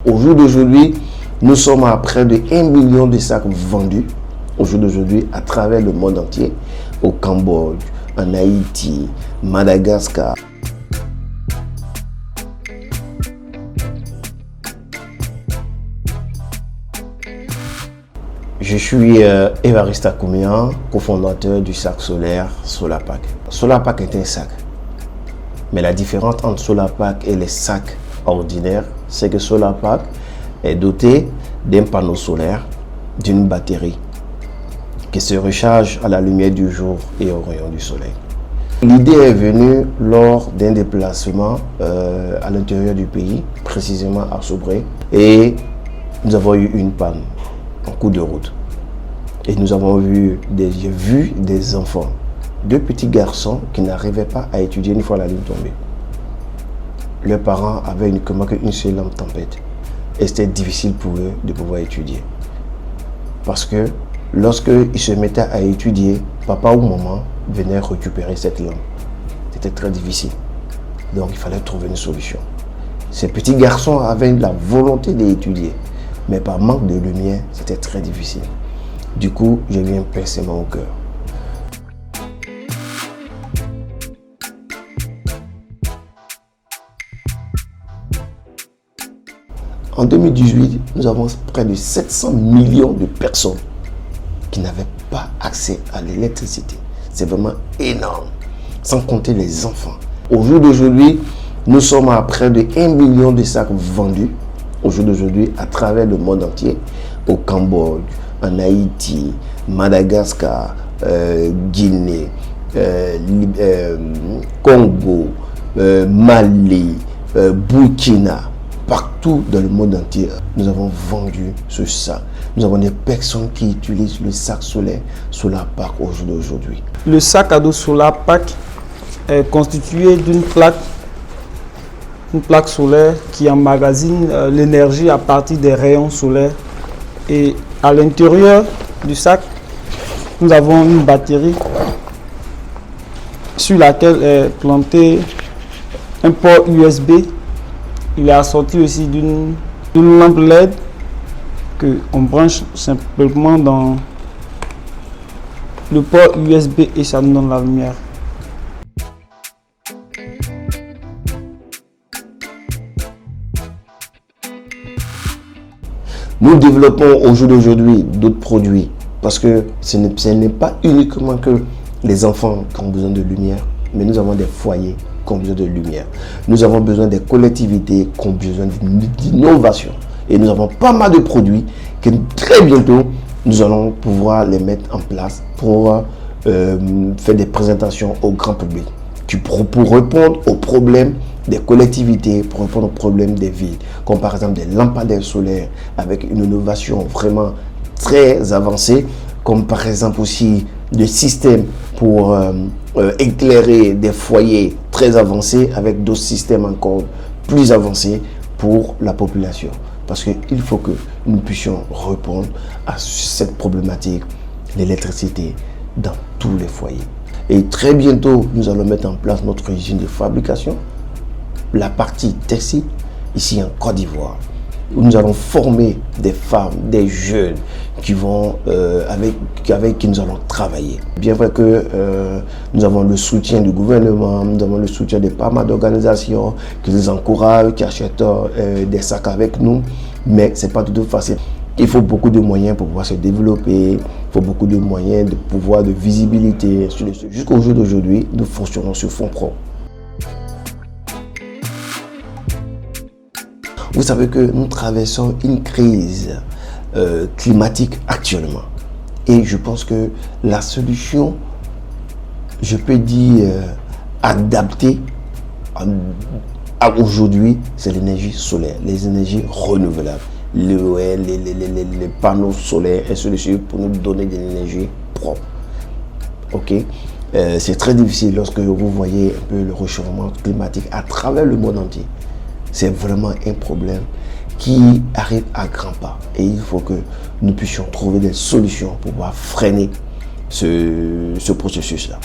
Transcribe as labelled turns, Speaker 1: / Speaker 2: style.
Speaker 1: Au jour d'aujourd'hui, nous sommes à près de 1 million de sacs vendus au jour d'aujourd'hui à travers le monde entier, au Cambodge, en Haïti, Madagascar. Je suis Évariste Akoumian, cofondateur du sac solaire Solarpack. Solarpack est un sac, mais la différence entre Solarpack et les sacs ordinaires, c'est que Solarpack est doté d'un panneau solaire, d'une batterie qui se recharge à la lumière du jour et au rayon du soleil. L'idée est venue lors d'un déplacement à l'intérieur du pays, précisément à Sobré, et nous avons eu une panne en cours de route. Et nous avons vu des enfants, deux petits garçons qui n'arrivaient pas à étudier une fois la lune tombée. Leurs parents avaient uniquement qu'une seule lampe tempête. Et c'était difficile pour eux de pouvoir étudier. Parce que lorsqu'ils se mettaient à étudier, papa ou maman venait récupérer cette lampe. C'était très difficile. Donc il fallait trouver une solution. Ces petits garçons avaient la volonté d'étudier. Mais par manque de lumière, c'était très difficile. Du coup, j'ai eu un pincement au cœur. En 2018, nous avons près de 700 millions de personnes qui n'avaient pas accès à l'électricité. C'est vraiment énorme, sans compter les enfants. Au jour d'aujourd'hui, nous sommes à près de 1 million de sacs vendus au jour d'aujourd'hui à travers le monde entier, au Cambodge, en Haïti, Madagascar, Guinée, Congo, Mali, Burkina. Partout dans le monde entier, nous avons vendu ce sac. Nous avons des personnes qui utilisent le sac solaire Solarpack au jour d'aujourd'hui.
Speaker 2: Le sac à dos Solarpack est constitué d'une plaque solaire qui emmagasine l'énergie à partir des rayons solaires. Et à l'intérieur du sac, nous avons une batterie sur laquelle est planté un port USB. Il est assorti aussi d'une lampe LED qu'on branche simplement dans le port USB et ça nous donne la lumière.
Speaker 1: Nous développons au jour d'aujourd'hui d'autres produits parce que ce n'est pas uniquement que les enfants qui ont besoin de lumière, mais nous avons des foyers qui ont besoin de lumière. Nous avons besoin des collectivités qui ont besoin d'innovation. Et nous avons pas mal de produits que très bientôt, nous allons pouvoir les mettre en place pour faire des présentations au grand public. Pour répondre aux problèmes des collectivités, pour répondre aux problèmes des villes, comme par exemple des lampadaires solaires avec une innovation vraiment très avancée, comme par exemple aussi des systèmes pour éclairer des foyers très avancés avec d'autres systèmes encore plus avancés pour la population. Parce qu'il faut que nous puissions répondre à cette problématique, l'électricité dans tous les foyers. Et très bientôt, nous allons mettre en place notre usine de fabrication, la partie textile, ici en Côte d'Ivoire. Nous allons former des femmes, des jeunes qui vont avec qui nous allons travailler. Bien vrai que nous avons le soutien du gouvernement, nous avons le soutien de pas mal d'organisations qui nous encouragent, qui achètent des sacs avec nous, mais c'est pas tout facile. Il faut beaucoup de moyens pour pouvoir se développer, il faut beaucoup de moyens de visibilité. Jusqu'au jour d'aujourd'hui, nous fonctionnons sur fonds propres. Vous savez que nous traversons une crise climatique actuellement. Et je pense que la solution, je peux dire, adaptée à aujourd'hui, c'est l'énergie solaire, les énergies renouvelables. Les panneaux solaires et solutions pour nous donner de l'énergie propre. Ok, c'est très difficile lorsque vous voyez un peu le réchauffement climatique à travers le monde entier. C'est vraiment un problème qui arrive à grands pas et il faut que nous puissions trouver des solutions pour pouvoir freiner ce processus-là.